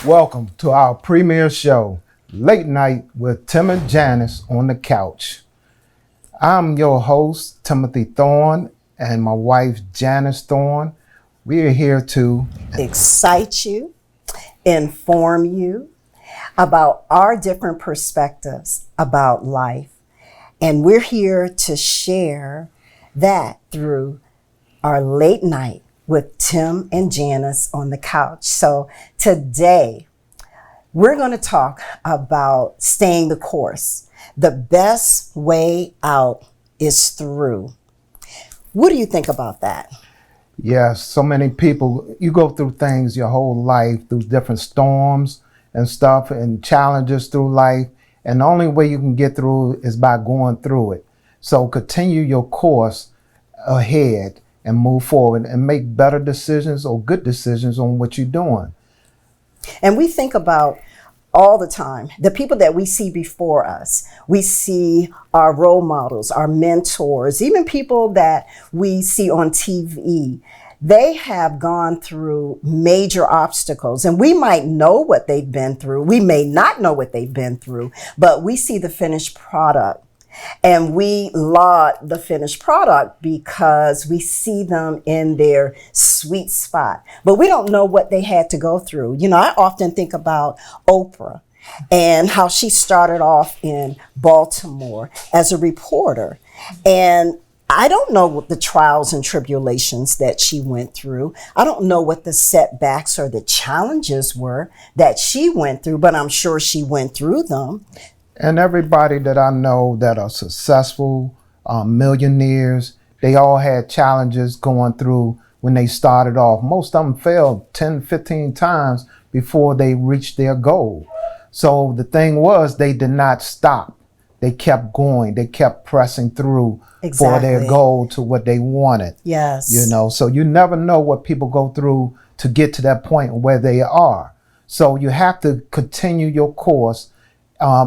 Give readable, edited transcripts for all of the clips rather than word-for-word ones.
Welcome to our premiere show, Late Night with Tim and Janice on the Couch. I'm your host, Timothy Thorne, and my wife, Janice Thorne. We are here to excite you, inform you about our different perspectives about life. And we're here to share that through our late night with Tim and Janice on the couch. So today, we're going to talk about staying the course. The best way out is through. What do you think about that? Yes, so many people, you go through things your whole life, through different storms and stuff and challenges through life. And the only way you can get through is by going through it. So continue your course ahead and move forward and make better decisions or good decisions on what you're doing. And we think about all the time, the people that we see before us. We see our role models, our mentors, even people that we see on TV. They have gone through major obstacles, and we might know what they've been through. We may not know what they've been through, but we see the finished product. And we laud the finished product because we see them in their sweet spot. But we don't know what they had to go through. You know, I often think about Oprah and how she started off in Baltimore as a reporter. And I don't know what the trials and tribulations that she went through. I don't know what the setbacks or the challenges were that she went through, but I'm sure she went through them. And everybody that I know that are successful, millionaires, they all had challenges going through when they started off. Most of them failed 10, 15 times before they reached their goal. So the thing was, they did not stop. They kept going. They kept pressing through for their goal to what they wanted. Yes. You know, so you never know what people go through to get to that point where they are. So you have to continue your course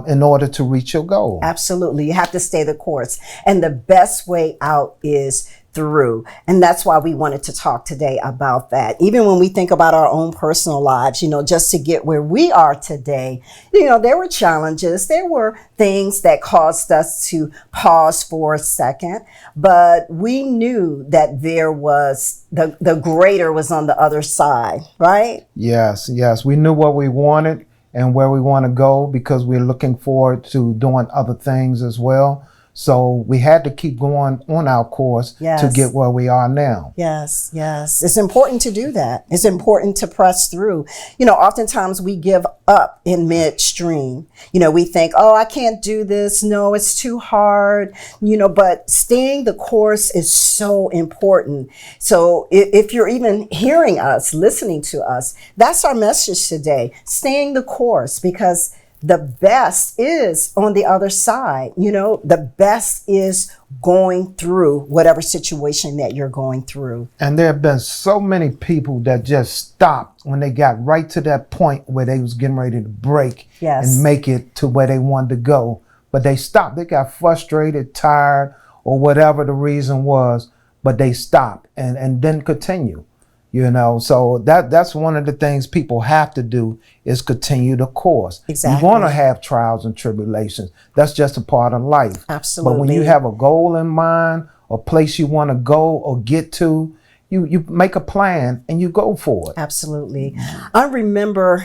in order to reach your goal. Absolutely. You have to stay the course. And the best way out is through. And that's why we wanted to talk today about that. Even when we think about our own personal lives, you know, just to get where we are today, you know, there were challenges. There were things that caused us to pause for a second, but we knew that there was the greater was on the other side, right? Yes. We knew what we wanted and where we want to go because we're looking forward to doing other things as well. So we had to keep going on our course to get where we are now. Yes. It's important to do that. It's important to press through. You know, oftentimes we give up in midstream. You know, we think, oh, I can't do this. No, it's too hard. You know, but staying the course is so important. So if you're even hearing us, listening to us, that's our message today. Staying the course, because the best is on the other side. You know, the best is going through whatever situation that you're going through. And there have been so many people that just stopped when they got right to that point where they was getting ready to break and make it to where they wanted to go. But they stopped. They got frustrated, tired, or whatever the reason was, but they stopped and didn't continue. You know, so that's one of the things people have to do is continue the course. Exactly. You want to have trials and tribulations. That's just a part of life. Absolutely. But when you have a goal in mind, a place you want to go or get to, you make a plan and you go for it. Absolutely. I remember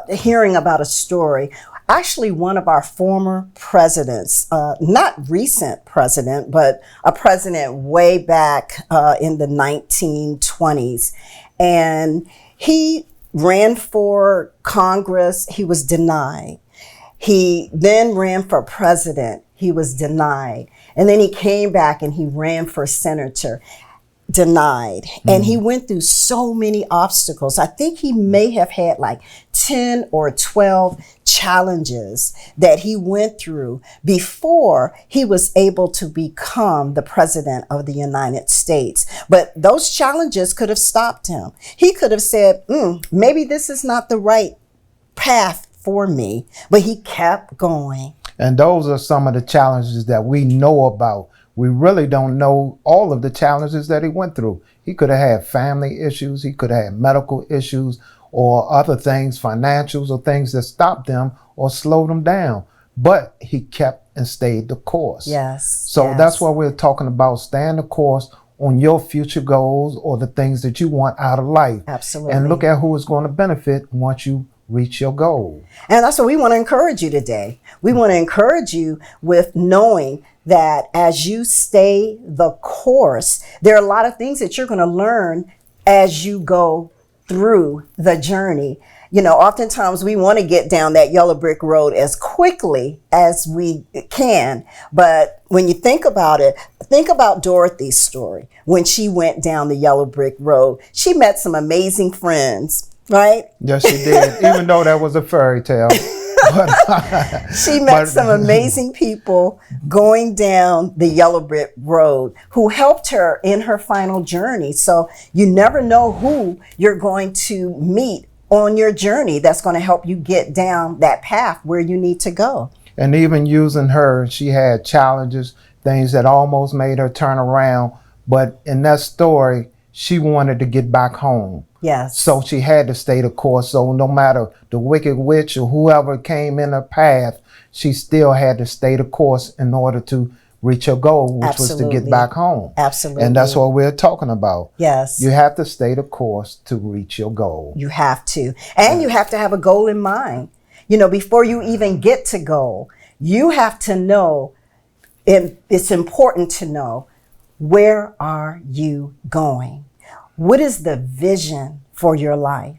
hearing about a story. Actually, one of our former presidents, not recent president, but a president way back in the 1920s. And he ran for Congress. He was denied. He then ran for president. He was denied. And then he came back and he ran for senator. Denied. And he went through so many obstacles. I think he may have had like 10 or 12 challenges that he went through before he was able to become the president of the United States. But those challenges could have stopped him. He could have said, maybe this is not the right path for me, but he kept going. And those are some of the challenges that we know about we really don't know all of the challenges that he went through. He could have had family issues, he could have had medical issues, or other things, financials, or things that stopped them or slowed them down. But he kept and stayed the course. Yes. So that's why we're talking about staying the course on your future goals or the things that you want out of life. Absolutely. And look at who is going to benefit once you reach your goal. And that's what we want to encourage you today. We want to encourage you with knowing that as you stay the course, there are a lot of things that you're going to learn as you go through the journey. You know, oftentimes we want to get down that yellow brick road as quickly as we can. But when you think about it, think about Dorothy's story. When she went down the yellow brick road, she met some amazing friends, right? Yes, she did, even though that was a fairy tale. She met some amazing people going down the yellow brick road who helped her in her final journey. So you never know who you're going to meet on your journey that's going to help you get down that path where you need to go. And even using her, she had challenges, things that almost made her turn around. But in that story, she wanted to get back home. Yes. So she had to stay the course. So no matter the wicked witch or whoever came in her path, she still had to stay the course in order to reach her goal, which was to get back home. Absolutely. And that's what we're talking about. Yes. You have to stay the course to reach your goal. You have to. And you have to have a goal in mind. You know, before you even get to goal, you have to know, and it's important to know, where are you going? What is the vision for your life?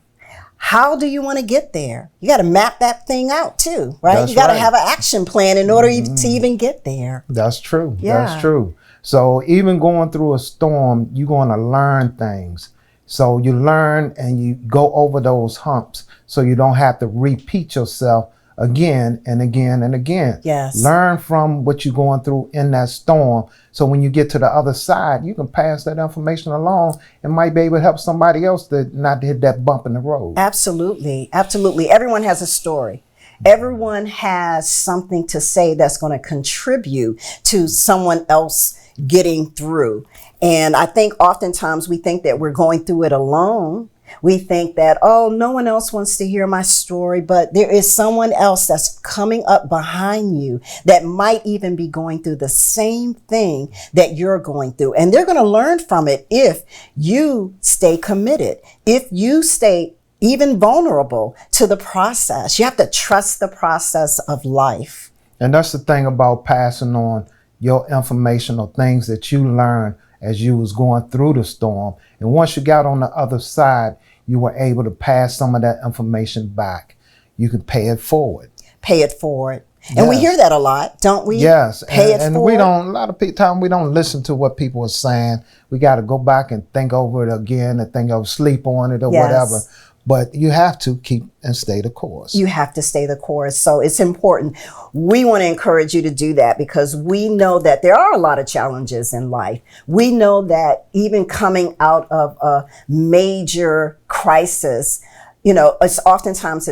How do you want to get there? You got to map that thing out too, right? That's you got to right. have an action plan in order to even get there. That's true. Yeah. That's true. So even going through a storm, you're going to learn things. So you learn and you go over those humps so you don't have to repeat yourself again and again and again. Yes. Learn from what you're going through in that storm. So when you get to the other side, you can pass that information along and might be able to help somebody else to not hit that bump in the road. Absolutely. Absolutely. Everyone has a story. Everyone has something to say that's going to contribute to someone else getting through. And I think oftentimes we think that we're going through it alone. We think that, oh, no one else wants to hear my story, but there is someone else that's coming up behind you that might even be going through the same thing that you're going through. And they're going to learn from it if you stay committed, if you stay even vulnerable to the process. You have to trust the process of life. And that's the thing about passing on your information or things that you learned as you was going through the storm. And once you got on the other side, you were able to pass some of that information back. You could pay it forward. Pay it forward. And Yes. we hear that a lot, don't we? Yes. Pay it and forward. we don't, a lot of time we don't listen to what people are saying. We got to go back and think over it again and think of sleep on it or Yes. whatever. But you have to keep and stay the course. You have to stay the course. So it's important. We want to encourage you to do that because we know that there are a lot of challenges in life. We know that even coming out of a major crisis, you know, it's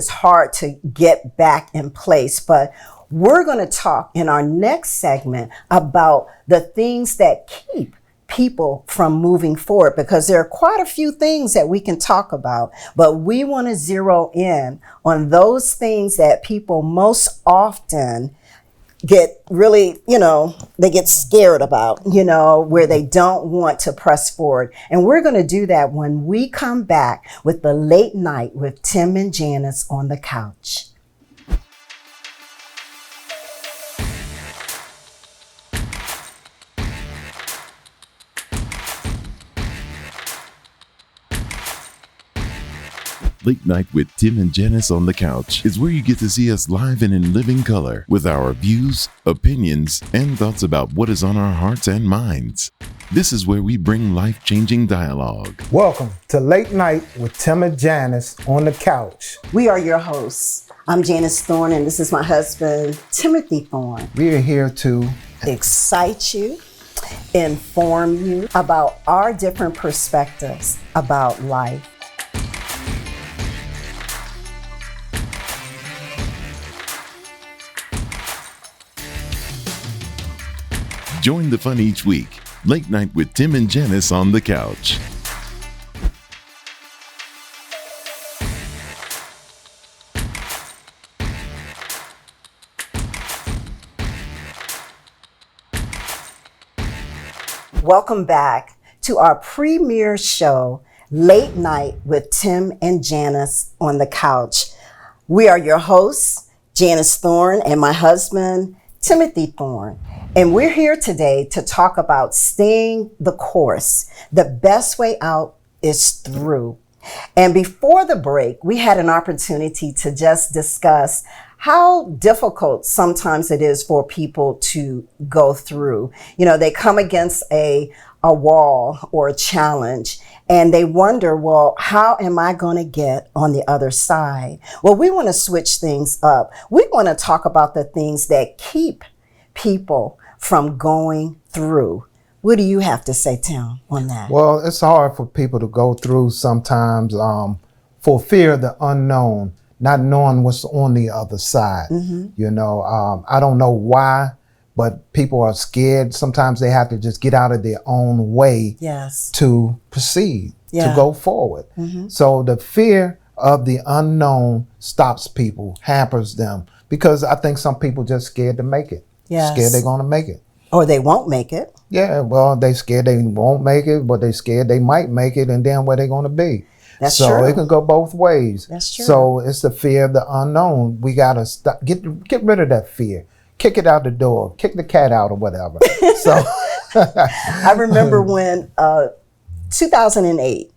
hard to get back in place. But we're going to talk in our next segment about the things that keep people from moving forward, because there are quite a few things that we can talk about, but we want to zero in on those things that people most often get really, they get scared about, where they don't want to press forward. And we're going to do that when we come back with the Late Night with Tim and Janice on the couch. Late Night with Tim and Janice on the couch is where you get to see us live and in living color with our views, opinions, and thoughts about what is on our hearts and minds. This is where we bring life-changing dialogue. Welcome to Late Night with Tim and Janice on the couch. We are your hosts. I'm Janice Thorne, and this is my husband, Timothy Thorne. We are here to excite you, inform you about our different perspectives about life. Join the fun each week. Late Night with Tim and Janice on the couch. Welcome back to our premiere show, Late Night with Tim and Janice on the couch. We are your hosts, Janice Thorne and my husband, Timothy Thorne. And we're here today to talk about staying the course. The best way out is through. And before the break, we had an opportunity to just discuss how difficult sometimes it is for people to go through. You know, they come against a wall or a challenge and they wonder, well, how am I going to get on the other side? Well, we want to switch things up. We want to talk about the things that keep people from going through. What do you have to say, Tim, on that? Well, it's hard for people to go through sometimes for fear of the unknown, not knowing what's on the other side. You know, I don't know why, but people are scared. Sometimes they have to just get out of their own way to proceed, to go forward. So the fear of the unknown stops people, hampers them, because I think some people just scared to make it. Scared they're going to make it. Or they won't make it. Yeah, well, they scared they won't make it, but they scared they might make it, and then where they going to be. That's so true. It can go both ways. That's true. So it's the fear of the unknown. We got to stop, get rid of that fear. Kick it out the door. Kick the cat out or whatever. So I remember when 2008,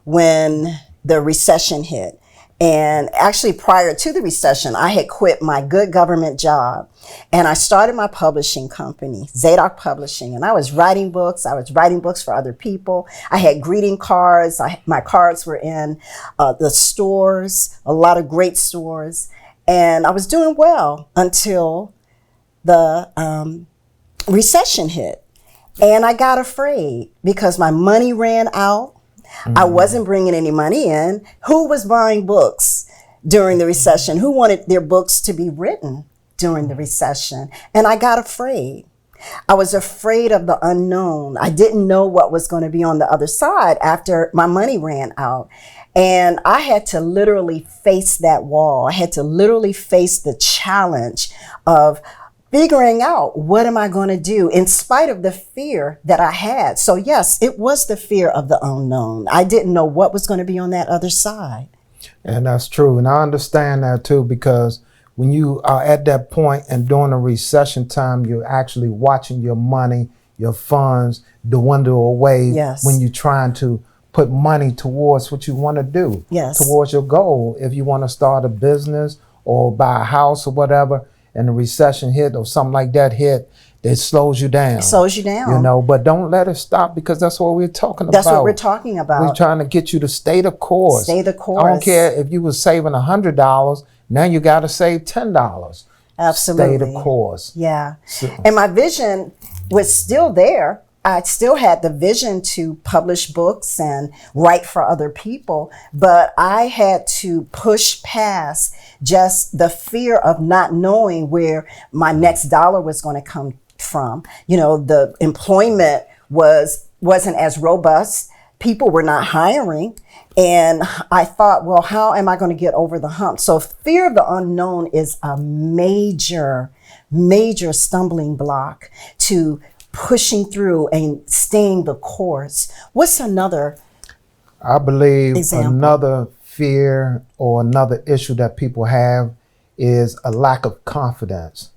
when the recession hit. And actually prior to the recession, I had quit my good government job and I started my publishing company, Zadok Publishing. And I was writing books. I was writing books for other people. I had greeting cards. My cards were in the stores, a lot of great stores. And I was doing well until the recession hit. And I got afraid because my money ran out. I wasn't bringing any money in. Who was buying books during the recession? Who wanted their books to be written during the recession? And I got afraid. I was afraid of the unknown. I didn't know what was going to be on the other side after my money ran out. And I had to literally face that wall. I had to literally face the challenge of figuring out what am I going to do in spite of the fear that I had. So yes, it was the fear of the unknown. I didn't know what was going to be on that other side. And that's true. And I understand that too, because when you are at that point and during a recession time, you're actually watching your money, your funds dwindle away when you're trying to put money towards what you want to do, towards your goal. If you want to start a business or buy a house or whatever, and the recession hit or something like that hit, it slows you down. It slows you down. You know, but don't let it stop, because that's what we're talking about. That's what we're talking about. We're trying to get you to stay the course. Stay the course. I don't care if you were saving $100, now you got to save $10. Absolutely. Stay the course. Yeah. So. And my vision was still there. I still had the vision to publish books and write for other people, but I had to push past just the fear of not knowing where my next dollar was going to come from. You know, the employment wasn't as robust. People were not hiring. And I thought, well, how am I going to get over the hump? So fear of the unknown is a major, major stumbling block to pushing through and staying the course. What's another I believe example? Another fear or another issue that people have is a lack of confidence,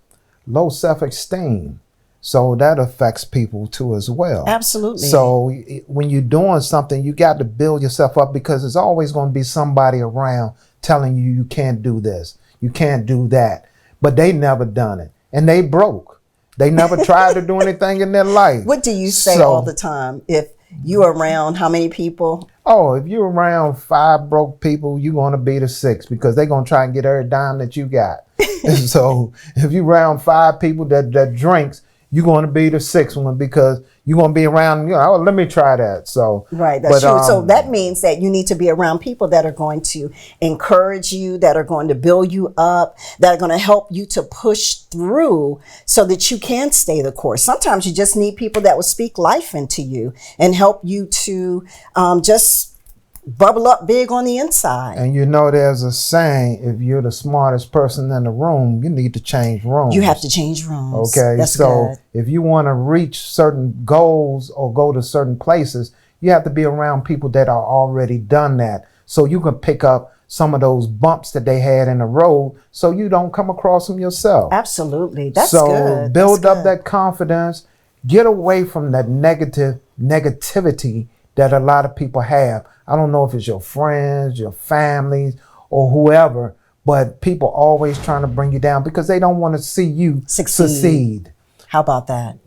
low self-esteem. So that affects people too as well. Absolutely. So when you're doing something, you got to build yourself up, because there's always going to be somebody around telling you you can't do this, you can't do that. But they never done it and they broke. They never tried to do anything in their life. What do you say all the time? If you are around how many people? Oh, if you're around 5 broke people, you're going to be the 6, because they're going to try and get every dime that you got. So if you're around 5 people that drinks, you're going to be the sixth one because you're going to be around, oh, let me try that. So right, that's true. So that means that you need to be around people that are going to encourage you, that are going to build you up, that are going to help you to push through so that you can stay the course. Sometimes you just need people that will speak life into you and help you to just bubble up big on the inside. And there's a saying, if you're the smartest person in the room, you need to change rooms. You have to change rooms. Okay, that's so good. if you want to reach certain goals or go to certain places, you have to be around people that are already done that. So you can pick up some of those bumps that they had in the road so you don't come across them yourself. Absolutely. That's so good. So build up that confidence. Get away from that negativity that a lot of people have. I don't know if it's your friends, your families, or whoever, but people always trying to bring you down because they don't want to see you succeed. How about that?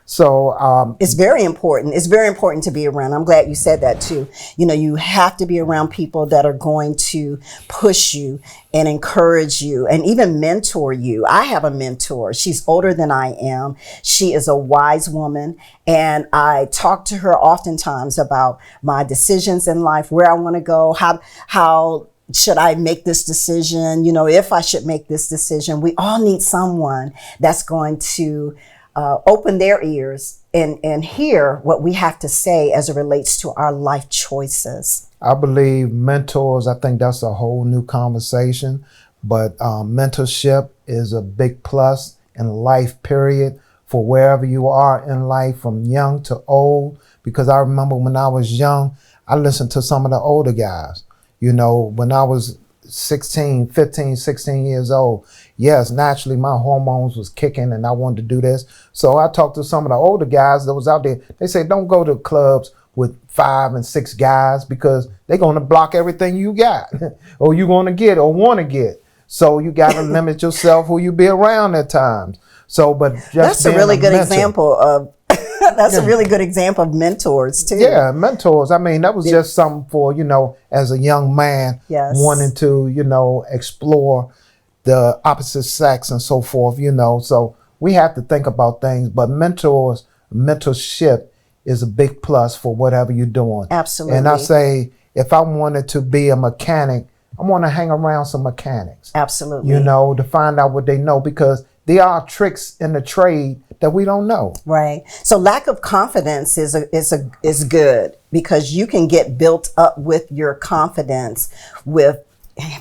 So it's very important. It's very important to be around. I'm glad you said that too. You have to be around people that are going to push you and encourage you and even mentor you. I have a mentor. She's older than I am. She is a wise woman. And I talk to her oftentimes about my decisions in life, where I want to go, how should I make this decision? If I should make this decision. We all need someone that's going to open their ears and hear what we have to say as it relates to our life choices. I believe mentors, I think that's a whole new conversation, but mentorship is a big plus in life, period, for wherever you are in life, from young to old. Because I remember when I was young, I listened to some of the older guys. When I was 15, 16 years old, yes, naturally my hormones was kicking and I wanted to do this. So I talked to some of the older guys that was out there. They said, don't go to clubs with 5 and 6 guys because they're going to block everything you got or you're going to get or want to get. So you got to limit yourself who you be around at times. So, but just that's a really good example of that's a really good example of mentors too. Yeah, mentors. I mean, that was just something for, as a young man wanting to, explore the opposite sex and so forth, So we have to think about things, but mentorship is a big plus for whatever you're doing. Absolutely. And I say, if I wanted to be a mechanic, I want to hang around some mechanics. Absolutely. To find out what they know, because there are tricks in the trade that we don't know. Right. So lack of confidence is good because you can get built up with your confidence with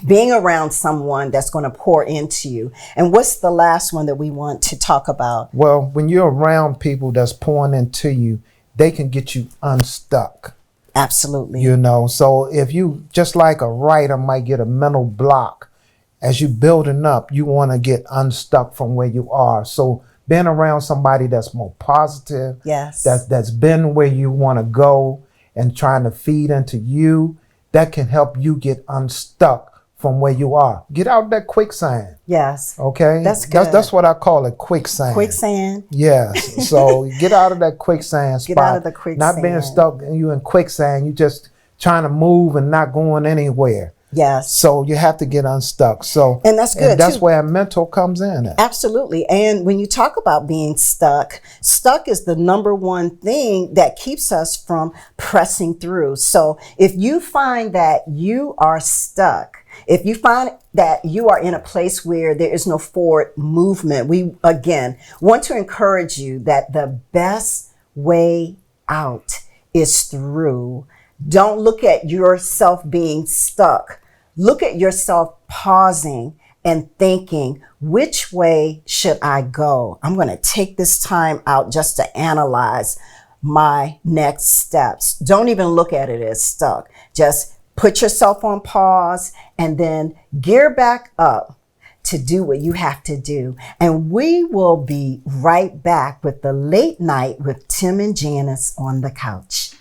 being around someone that's going to pour into you. And what's the last one that we want to talk about? Well, when you're around people that's pouring into you, they can get you unstuck. Absolutely. So if you, just like a writer might get a mental block, as you building up, you want to get unstuck from where you are. So being around somebody that's more positive, that's been where you want to go and trying to feed into you, that can help you get unstuck from where you are. Get out of that quicksand. Yes. Okay? That's good. That's what I call it, quicksand. Quicksand. Yes. So get out of that quicksand spot. Get out of the quicksand. Not being stuck you in quicksand. You just trying to move and not going anywhere. Yes. So you have to get unstuck. And that's good. And that's where a mentor comes in. Absolutely. And when you talk about being stuck is the number one thing that keeps us from pressing through. So if you find that you are stuck, if you find that you are in a place where there is no forward movement, we again want to encourage you that the best way out is through. Don't look at yourself being stuck. Look at yourself pausing and thinking, which way should I go? I'm going to take this time out just to analyze my next steps. Don't even look at it as stuck. Just put yourself on pause and then gear back up to do what you have to do. And we will be right back with the late night with Tim and Janice on the couch.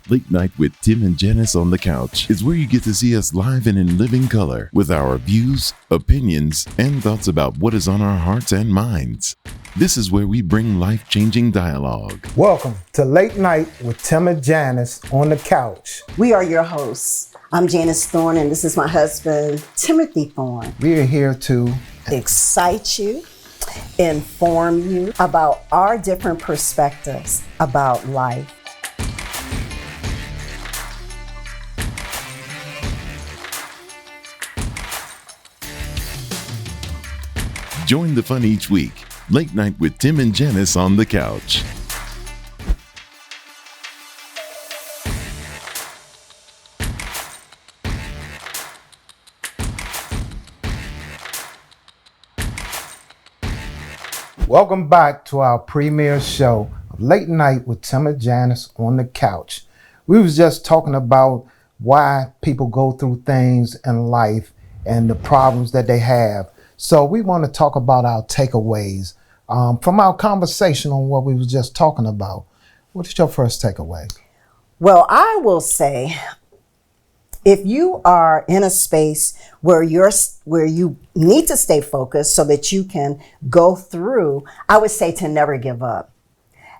Late Night with Tim and Janice on the Couch is where you get to see us live and in living color with our views, opinions, and thoughts about what is on our hearts and minds. This is where we bring life-changing dialogue. Welcome to Late Night with Tim and Janice on the Couch. We are your hosts. I'm Janice Thorne, and this is my husband, Timothy Thorne. We are here to excite you, inform you about our different perspectives about life. Join the fun each week. Late Night with Tim and Janice on the Couch. welcome back to our premiere show of Late Night with Tim and Janice on the Couch. We was just talking about why people go through things in life and the problems that they have. So we want to talk about our takeaways from our conversation on what we was just talking about. What is your first takeaway? Well, I will say, if you are in a space where you need to stay focused so that you can go through, I would say to never give up.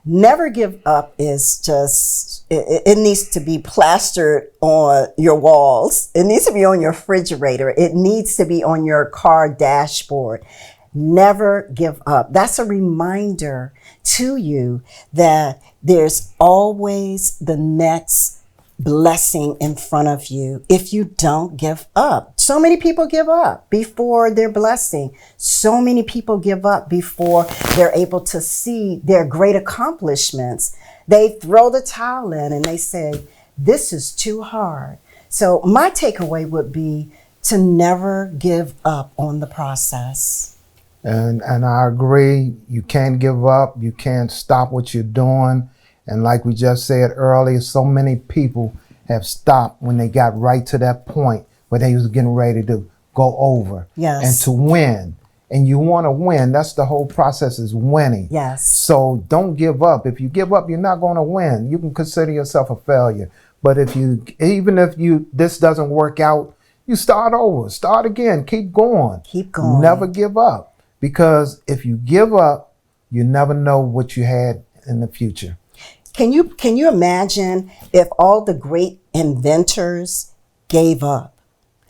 Never give up is just, it needs to be plastered on your walls. It needs to be on your refrigerator. It needs to be on your car dashboard. Never give up. That's a reminder to you that there's always the next blessing in front of you if you don't give up. So many people give up before their blessing. So many people give up before they're able to see their great accomplishments. They throw the towel in and they say, this is too hard. So my takeaway would be to never give up on the process. And I agree. You can't give up. You can't stop what you're doing. And like we just said earlier, so many people have stopped when they got right to that point where they was getting ready to go over. Yes. And to win. And you want to win. That's the whole process, is winning. Yes. So don't give up. If you give up, you're not going to win. You can consider yourself a failure. But even if this doesn't work out, you start over, start again, keep going. Keep going. Never give up. Because if you give up, you never know what you had in the future. Can you imagine if all the great inventors gave up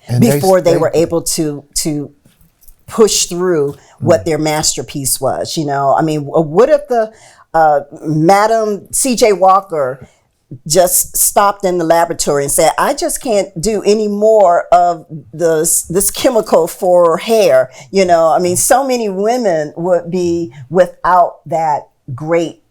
and before they were able to push through what their masterpiece was? You know, I mean, what if the Madam C.J. Walker just stopped in the laboratory and said, I just can't do any more of this chemical for hair? You know, I mean, so many women would be without that great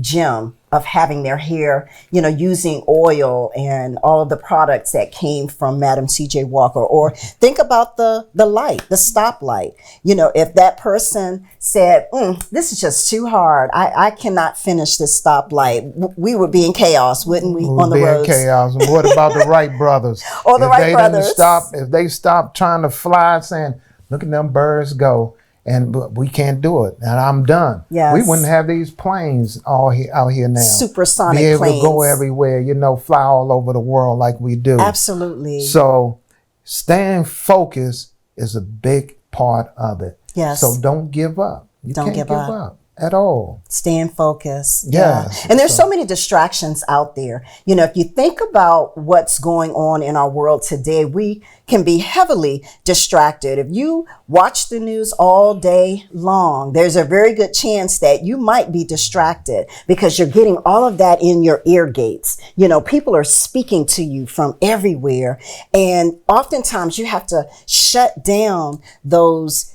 gem of having their hair, you know, using oil and all of the products that came from Madam C.J. Walker. Or think about the light, the stoplight. You know, if that person said, this is just too hard, I cannot finish this stoplight, we would be in chaos, wouldn't we, on the roads? In chaos. And what about the Wright brothers? Or the Wright brothers. If they stopped trying to fly, saying, look at them birds go, and we can't do it, and I'm done. Yes. We wouldn't have these planes out here now. Supersonic be able planes. to go everywhere, you know, fly all over the world like we do. Absolutely. So staying focused is a big part of it. Yes. So don't give up. You don't can't give up at all. Staying focused. Yes. Yeah. And there's so many distractions out there. You know, if you think about what's going on in our world today, we can be heavily distracted. If you watch the news all day long, there's a very good chance that you might be distracted because you're getting all of that in your ear gates. You know, people are speaking to you from everywhere. And oftentimes you have to shut down those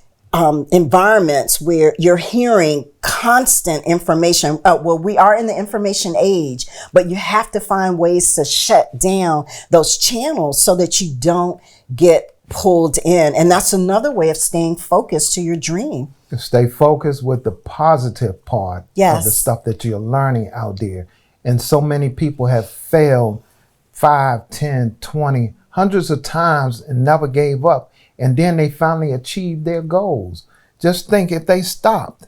environments where you're hearing constant information. Well, we are in the information age, but you have to find ways to shut down those channels so that you don't get pulled in. And that's another way of staying focused to your dream. To stay focused with the positive part Yes. of the stuff that you're learning out there. And so many people have failed 5, 10, 20, hundreds of times and never gave up. And then they finally achieved their goals. Just think if they stopped,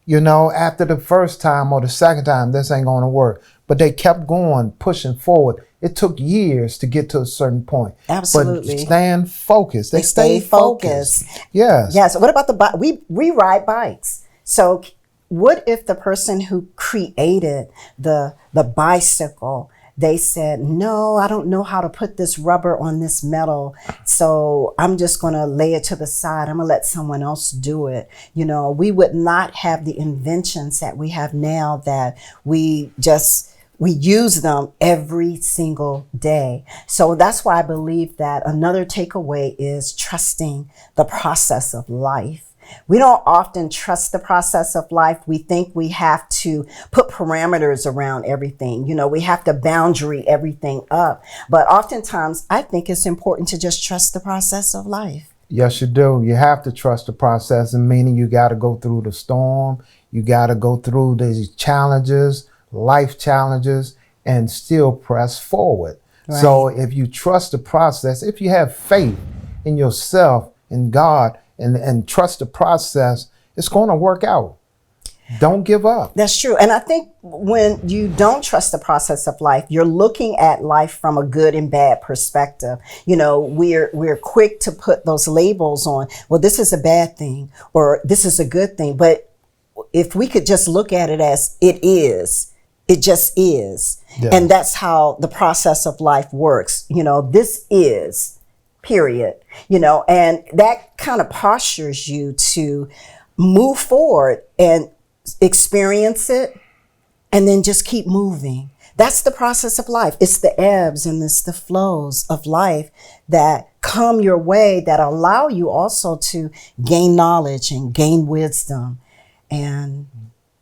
you know, after the first time or the second time, this ain't going to work. but they kept going, pushing forward. It took years to get to a certain point. Absolutely. But stand focused. They stayed focused. Yes. Yes. What about the bike? We ride bikes. So what if the person who created the bicycle, they said, no, I don't know how to put this rubber on this metal, so I'm just going to lay it to the side. I'm going to let someone else do it. You know, we would not have the inventions that we have now, that we use them every single day. So that's why I believe that another takeaway is trusting the process of life. We don't often trust the process of life. We think we have to put parameters around everything. You know, we have to boundary everything up. But oftentimes, I think it's important to just trust the process of life. Yes, you do. You have to trust the process, and meaning you got to go through the storm. You got to go through these challenges, life challenges, and still press forward. Right. So if you trust the process, if you have faith in yourself, in God, and trust the process, it's going to work out. Don't give up. That's true. And I think when you don't trust the process of life, you're looking at life from a good and bad perspective. You know, we're quick to put those labels on, well, this is a bad thing or this is a good thing. But if we could just look at it as it is, it just is. Yeah. And that's how the process of life works. You know, this is, period. You know, and that kind of postures you to move forward and experience it and then just keep moving. That's the process of life. It's the ebbs and it's the flows of life that come your way that allow you also to gain knowledge and gain wisdom and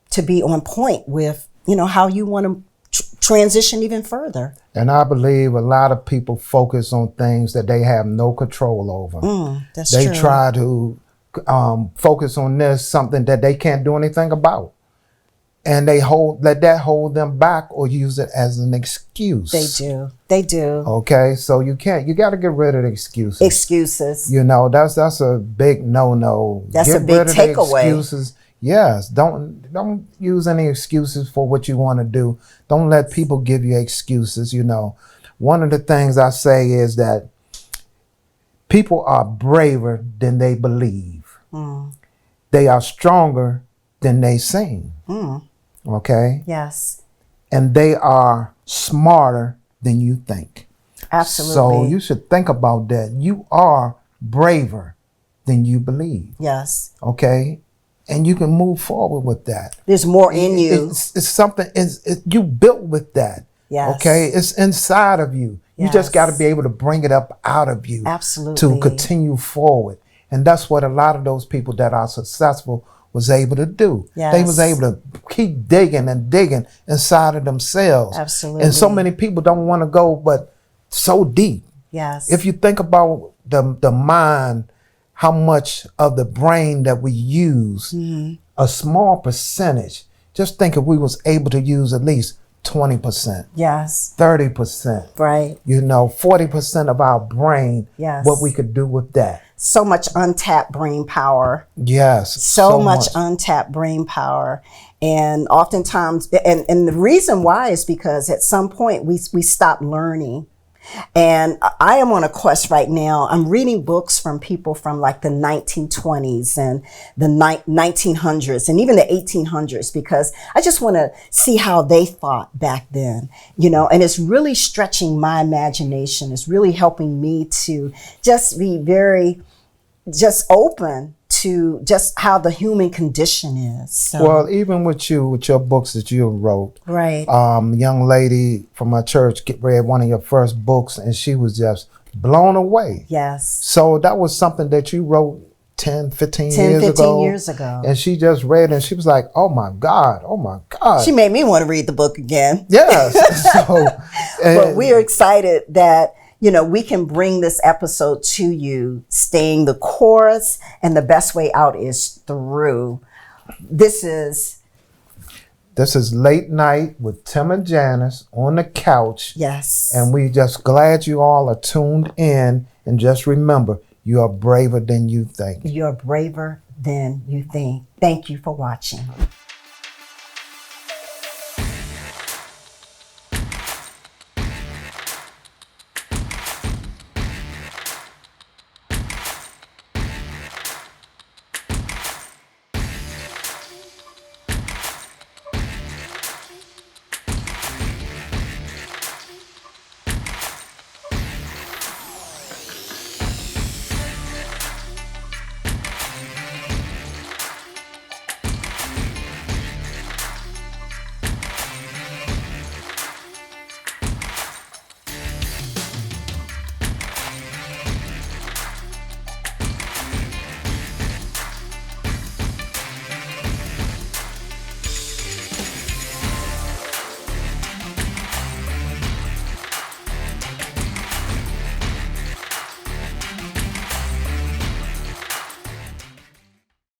to be on point with, you know, how you want to transition even further. And I believe a lot of people focus on things that they have no control over. That's they true. Try to focus on this, something that they can't do anything about. And they let that hold them back or use it as an excuse. They do. Okay, so you got to get rid of the excuses. Excuses. You know, that's a big no. That's a big takeaway. Excuses. Yes, don't use any excuses for what you want to do. Don't let people give you excuses, you know. One of the things I say is that people are braver than they believe. They are stronger than they seem. Okay? Yes. And they are smarter than you think. Absolutely. So you should think about that. You are braver than you believe. Yes. Okay? And you can move forward with that. There's more in you. It's something, you built with that. Yes. Okay? It's inside of you. Yes. You just got to be able to bring it up out of you. Absolutely. To continue forward. And that's what a lot of those people that are successful was able to do. Yes. They was able to keep digging and digging inside of themselves. Absolutely. And so many people don't want to go but so deep. Yes. If you think about the mind, how much of the brain that we use, a small percentage, just think if we was able to use at least 20%. Yes. 30%. Right. You know, 40% of our brain, yes. What we could do with that. So much untapped brain power. Yes. So much untapped brain power. And oftentimes, and the reason why is because at some point we stop learning. And I am on a quest right now. I'm reading books from people from like the 1920s and the 1900s and even the 1800s, because I just want to see how they thought back then, you know, and it's really stretching my imagination. It's really helping me to just be very open to just how the human condition is. So. Well, even with your books that you wrote, right? Young lady from my church read one of your first books, and she was just blown away. Yes. So that was something that you wrote 15 years ago. And she just read, and she was like, "Oh my God! Oh my God!" She made me want to read the book again. Yes. But we are excited that, you know, we can bring this episode to you, staying the course, and the best way out is through. This is Late Night with Tim and Janice on the couch. Yes. And we just glad you all are tuned in. And just remember, you are braver than you think. You're braver than you think. Thank you for watching.